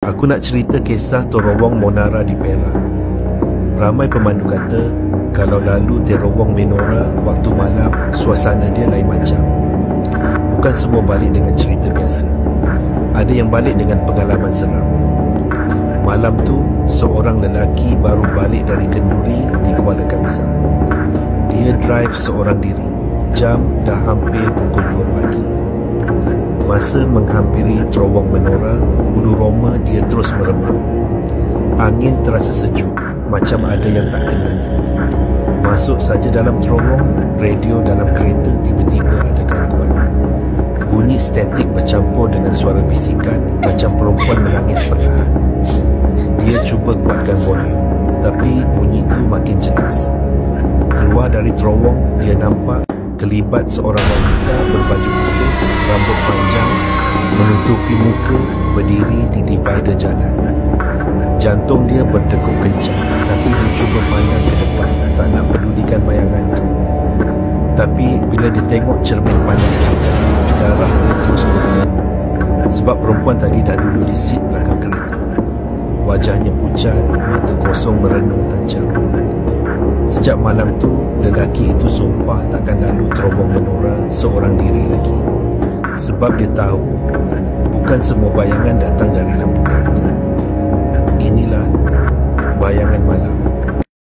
Aku nak cerita kisah terowong Monara di Perak. Ramai pemandu kata kalau lalu terowong Menora waktu malam, suasana dia lain macam. Bukan semua balik dengan cerita biasa. Ada yang balik dengan pengalaman seram. Malam tu, seorang lelaki baru balik dari kenduri di Kuala Kangsar. Dia drive seorang diri. Jam dah hampir pukul 2 pagi. Masa menghampiri terowong Menora, bulu roma dia terus meremang. Angin terasa sejuk, macam ada yang tak kena. Masuk saja dalam terowong, radio dalam kereta tiba-tiba ada gangguan. Bunyi statik bercampur dengan suara bisikan, macam perempuan menangis perlahan. Dia cuba kuatkan volume, tapi bunyi itu makin jelas. Keluar dari terowong, dia nampak kelibat seorang wanita berbaju putih, rambut panjang, menutupi muka, berdiri di divider jalan. Jantung dia berdegup kencang, tapi dia cuba pandang ke depan, tak nak pedulikan bayangan tu. Tapi bila dia tengok cermin pandang belakang, darah dia terus berdegup. Sebab perempuan tadi dah duduk di seat belakang kereta. Wajahnya pucat, mata kosong merenung tajam. Sejak malam tu, lelaki itu sumpah takkan lalu terowong Menora seorang diri lagi. Sebab dia tahu, bukan semua bayangan datang dari lampu kereta. Inilah bayangan malam.